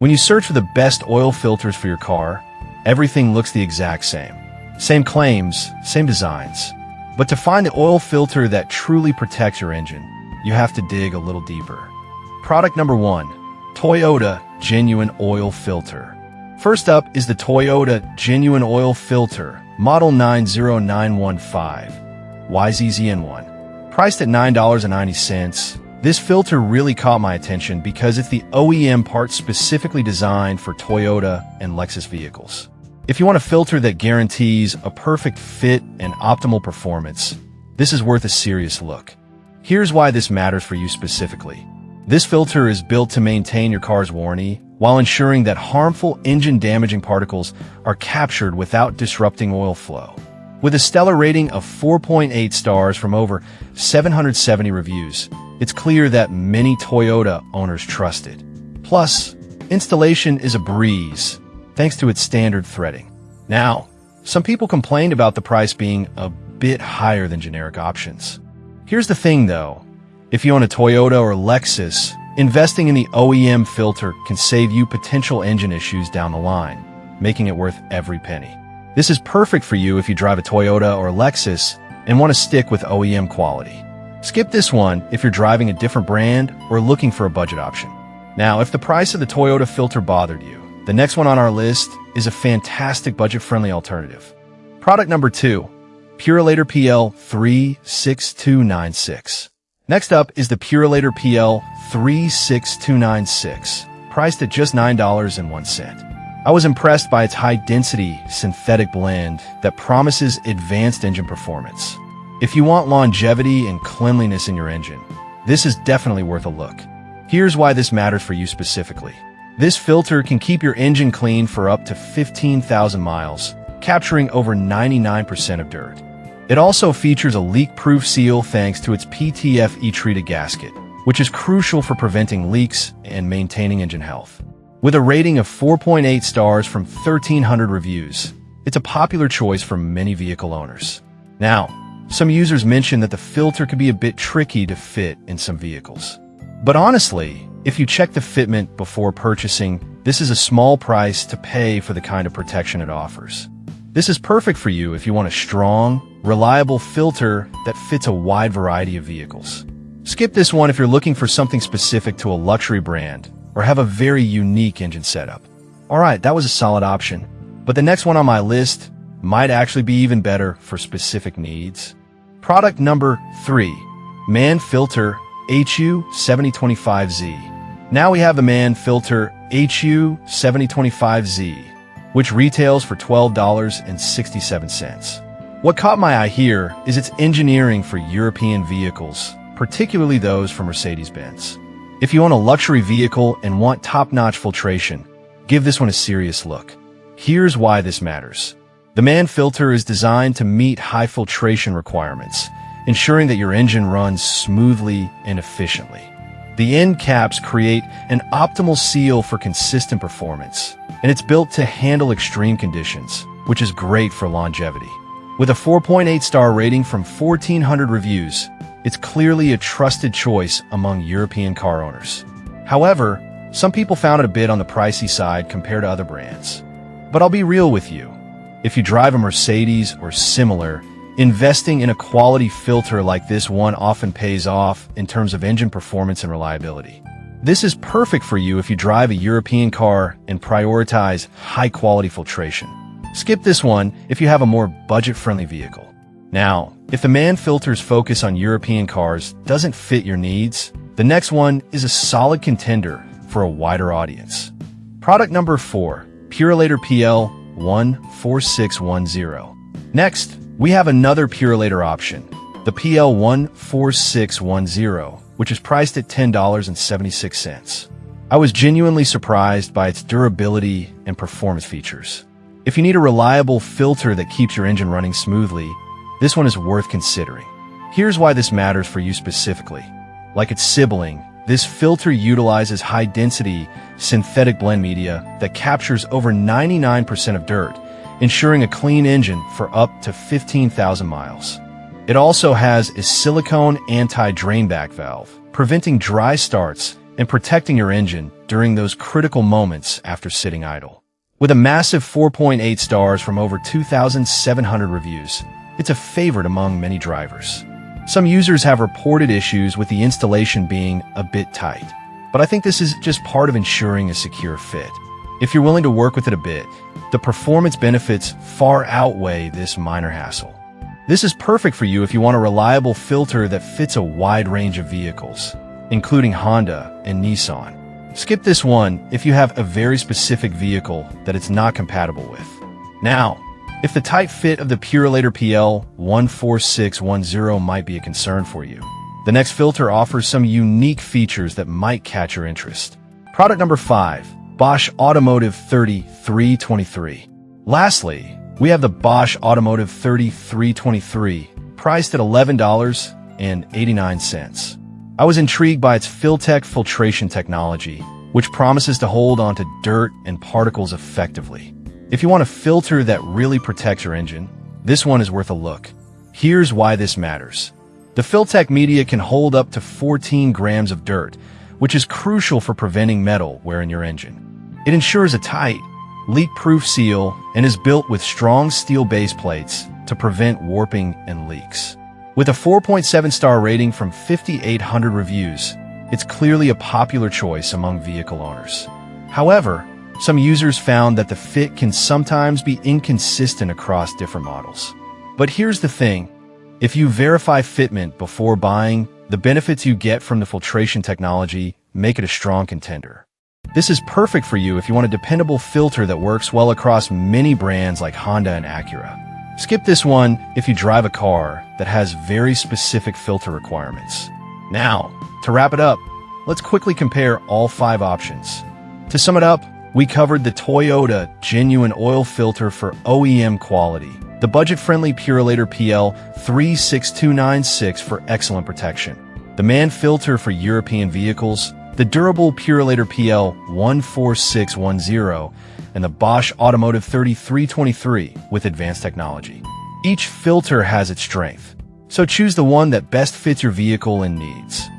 When you search for the best oil filters for your car, everything looks the exact same. Same claims, same designs. But to find the oil filter that truly protects your engine, you have to dig a little deeper. Product number 1, Toyota Genuine Oil Filter. First up is the Toyota Genuine Oil Filter, model 90915, YZZN1. Priced at $9.90, this filter really caught my attention because it's the OEM part specifically designed for Toyota and Lexus vehicles. If you want a filter that guarantees a perfect fit and optimal performance, this is worth a serious look. Here's why this matters for you specifically. This filter is built to maintain your car's warranty while ensuring that harmful engine-damaging particles are captured without disrupting oil flow. With a stellar rating of 4.8 stars from over 770 reviews, it's clear that many Toyota owners trust it. Plus, installation is a breeze, thanks to its standard threading. Now, some people complained about the price being a bit higher than generic options. Here's the thing though, if you own a Toyota or Lexus, investing in the OEM filter can save you potential engine issues down the line, making it worth every penny. This is perfect for you if you drive a Toyota or Lexus and want to stick with OEM quality. Skip this one if you're driving a different brand or looking for a budget option. Now, if the price of the Toyota filter bothered you, the next one on our list is a fantastic budget-friendly alternative. Product number 2, Purolator PL 36296. Next up is the Purolator PL 36296, priced at just $9.01. I was impressed by its high-density synthetic blend that promises advanced engine performance. If you want longevity and cleanliness in your engine, this is definitely worth a look. Here's why this matters for you specifically. This filter can keep your engine clean for up to 15,000 miles, capturing over 99% of dirt. It also features a leak-proof seal thanks to its PTFE treated gasket, which is crucial for preventing leaks and maintaining engine health. With a rating of 4.8 stars from 1,300 reviews, it's a popular choice for many vehicle owners. Now, some users mention that the filter could be a bit tricky to fit in some vehicles. But honestly, if you check the fitment before purchasing, this is a small price to pay for the kind of protection it offers. This is perfect for you if you want a strong, reliable filter that fits a wide variety of vehicles. Skip this one if you're looking for something specific to a luxury brand or have a very unique engine setup. Alright, that was a solid option, but the next one on my list might actually be even better for specific needs. Product number 3, Man Filter HU7025Z. Now we have the Man Filter HU7025Z, which retails for $12.67. What caught my eye here is its engineering for European vehicles, particularly those from Mercedes-Benz. If you own a luxury vehicle and want top-notch filtration, give this one a serious look. Here's why this matters. The Man Filter is designed to meet high filtration requirements, ensuring that your engine runs smoothly and efficiently. The end caps create an optimal seal for consistent performance, and it's built to handle extreme conditions, which is great for longevity. With a 4.8 star rating from 1,400 reviews, it's clearly a trusted choice among European car owners. However, some people found it a bit on the pricey side compared to other brands. But I'll be real with you. If you drive a Mercedes or similar, investing in a quality filter like this one often pays off in terms of engine performance and reliability. This is perfect for you if you drive a European car and prioritize high-quality filtration. Skip this one if you have a more budget-friendly vehicle. Now, if the Man Filter's focus on European cars doesn't fit your needs, the next one is a solid contender for a wider audience. Product number 4, Purolator PL 14610. Next, we have another Purolator option, the PL 14610, which is priced at $10.76. I was genuinely surprised by its durability and performance features. If you need a reliable filter that keeps your engine running smoothly, this one is worth considering. Here's why this matters for you specifically. Like its sibling, this filter utilizes high-density synthetic blend media that captures over 99% of dirt, ensuring a clean engine for up to 15,000 miles. It also has a silicone anti-drainback valve, preventing dry starts and protecting your engine during those critical moments after sitting idle. With a massive 4.8 stars from over 2,700 reviews, it's a favorite among many drivers. Some users have reported issues with the installation being a bit tight, but I think this is just part of ensuring a secure fit. If you're willing to work with it a bit, the performance benefits far outweigh this minor hassle. This is perfect for you if you want a reliable filter that fits a wide range of vehicles, including Honda and Nissan. Skip this one if you have a very specific vehicle that it's not compatible with. Now, if the tight fit of the Purolator PL 14610 might be a concern for you, the next filter offers some unique features that might catch your interest. Product number 5. Bosch Automotive 3323. Lastly, we have the Bosch Automotive 3323, priced at $11.89. I was intrigued by its Filtech filtration technology, which promises to hold onto dirt and particles effectively. If you want a filter that really protects your engine, this one is worth a look. Here's why this matters. The Filtech media can hold up to 14 grams of dirt, which is crucial for preventing metal wear in your engine. It ensures a tight, leak-proof seal and is built with strong steel base plates to prevent warping and leaks. With a 4.7-star rating from 5,800 reviews, it's clearly a popular choice among vehicle owners. However, some users found that the fit can sometimes be inconsistent across different models. But here's the thing. If you verify fitment before buying, the benefits you get from the filtration technology make it a strong contender. This is perfect for you if you want a dependable filter that works well across many brands like Honda and Acura. Skip this one if you drive a car that has very specific filter requirements. Now, to wrap it up, let's quickly compare all 5 options. To sum it up, we covered the Toyota Genuine Oil Filter for OEM quality, the budget-friendly Purolator PL 36296 for excellent protection, the MAN filter for European vehicles, the durable Purolator PL 14610, and the Bosch Automotive 3323 with advanced technology. Each filter has its strength, so choose the one that best fits your vehicle and needs.